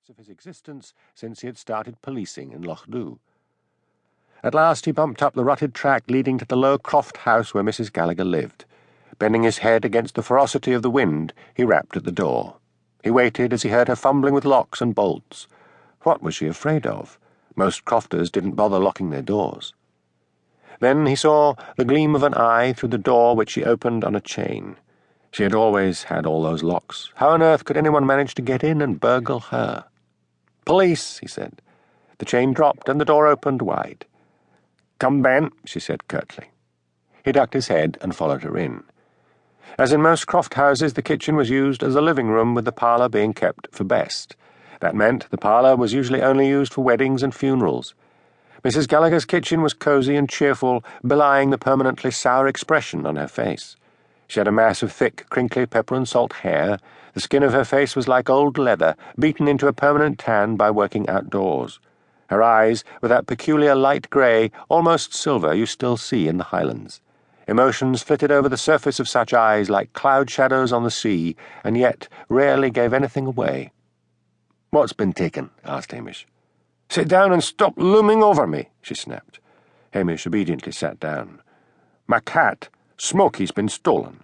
of his existence since he had started policing in Lochdubh. At last he bumped up the rutted track leading to the low croft house where Mrs. Gallagher lived. Bending his head against the ferocity of the wind, he rapped at the door. He waited as he heard her fumbling with locks and bolts. What was she afraid of? Most crofters didn't bother locking their doors. Then he saw the gleam of an eye through the door which she opened on a chain. She had always had all those locks. How on earth could anyone manage to get in and burgle her? "Police," he said. The chain dropped and the door opened wide. "Come, Ben," she said curtly. He ducked his head and followed her in. As in most croft houses, the kitchen was used as a living room, with the parlour being kept for best. That meant the parlour was usually only used for weddings and funerals. Mrs. Gallagher's kitchen was cosy and cheerful, belying the permanently sour expression on her face. She had a mass of thick, crinkly pepper and salt hair. The skin of her face was like old leather, beaten into a permanent tan by working outdoors. Her eyes were that peculiar light grey, almost silver, you still see in the Highlands. Emotions flitted over the surface of such eyes like cloud shadows on the sea, and yet rarely gave anything away. "What's been taken?" asked Hamish. "Sit down and stop looming over me," she snapped. Hamish obediently sat down. "My cat, Smokey's been stolen."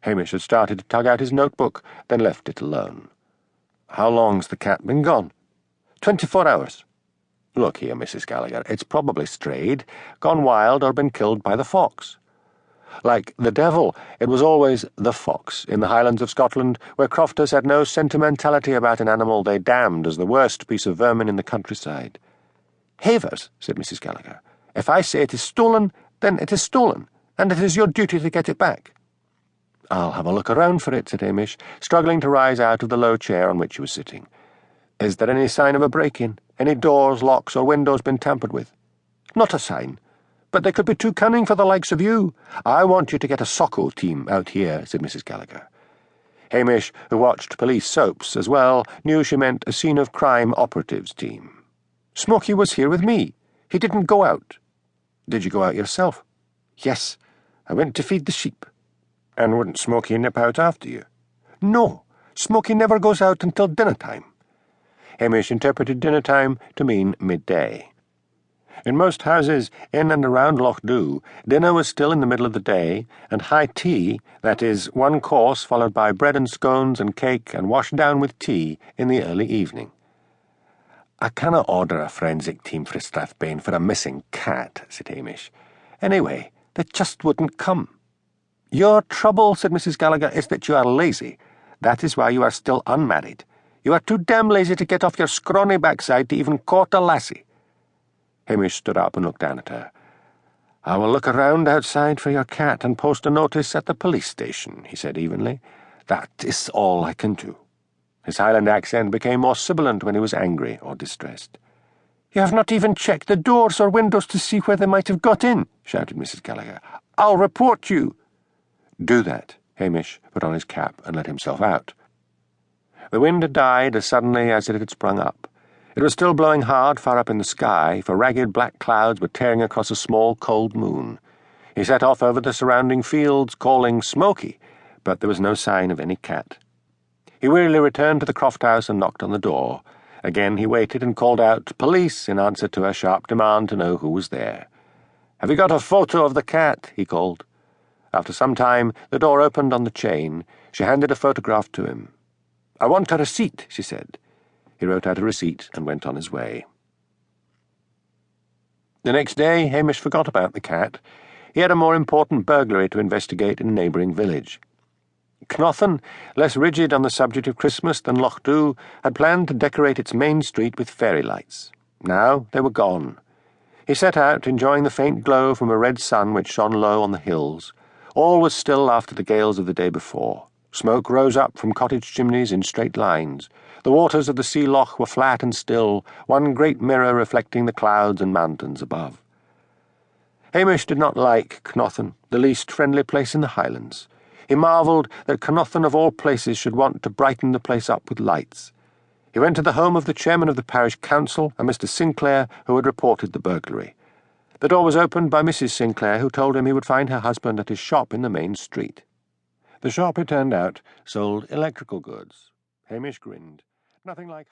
Hamish had started to tug out his notebook, then left it alone. "How long's the cat been gone?" 24 hours. "Look here, Mrs. Gallagher, it's probably strayed, gone wild, or been killed by the fox." Like the devil, it was always the fox in the Highlands of Scotland, where crofters had no sentimentality about an animal they damned as the worst piece of vermin in the countryside. "Havers," said Mrs. Gallagher. "If I say it is stolen, then it is stolen, and it is your duty to get it back." "I'll have a look around for it," said Hamish, struggling to rise out of the low chair on which he was sitting. "Is there any sign of a break-in? Any doors, locks, or windows been tampered with?" "Not a sign. But they could be too cunning for the likes of you. I want you to get a Socco team out here," said Mrs. Gallagher. Hamish, who watched police soaps as well, knew she meant a scene of crime operatives team. "Smokey was here with me. He didn't go out." "Did you go out yourself?" "Yes. I went to feed the sheep." "And wouldn't Smokey nip out after you?" "No. Smokey never goes out until dinner-time." Hamish interpreted dinner-time to mean midday. In most houses in and around Lochdubh, dinner was still in the middle of the day, and high tea, that is, one course followed by bread and scones and cake and washed down with tea, in the early evening. "I cannot order a forensic team for Strathbane for a missing cat," said Hamish. "Anyway, they just wouldn't come." "Your trouble," said Mrs. Gallagher, "is that you are lazy. That is why you are still unmarried. You are too damn lazy to get off your scrawny backside to even court a lassie." Hamish stood up and looked down at her. "I will look around outside for your cat and post a notice at the police station," he said evenly. "That is all I can do." His Highland accent became more sibilant when he was angry or distressed. "You have not even checked the doors or windows to see where they might have got in," shouted Mrs. Gallagher. "I'll report you." "Do that." Hamish put on his cap and let himself out. The wind had died as suddenly as it had sprung up. It was still blowing hard far up in the sky, for ragged black clouds were tearing across a small, cold moon. He set off over the surrounding fields, calling "Smokey," but there was no sign of any cat. He wearily returned to the croft house and knocked on the door. Again he waited and called out "Police" in answer to her sharp demand to know who was there. "Have you got a photo of the cat?" he called. After some time, the door opened on the chain. She handed a photograph to him. "I want a receipt," she said. He wrote out a receipt and went on his way. The next day, Hamish forgot about the cat. He had a more important burglary to investigate in a neighbouring village. Cnothan, less rigid on the subject of Christmas than Lochdubh, had planned to decorate its main street with fairy lights. Now they were gone. He set out, enjoying the faint glow from a red sun which shone low on the hills. All was still after the gales of the day before. Smoke rose up from cottage chimneys in straight lines. The waters of the sea loch were flat and still, one great mirror reflecting the clouds and mountains above. Hamish did not like Cnothan, the least friendly place in the Highlands. He marvelled that Cnothan of all places should want to brighten the place up with lights. He went to the home of the chairman of the parish council, a Mr. Sinclair, who had reported the burglary. The door was opened by Mrs. Sinclair, who told him he would find her husband at his shop in the main street. The shop, it turned out, sold electrical goods. Hamish grinned. Nothing like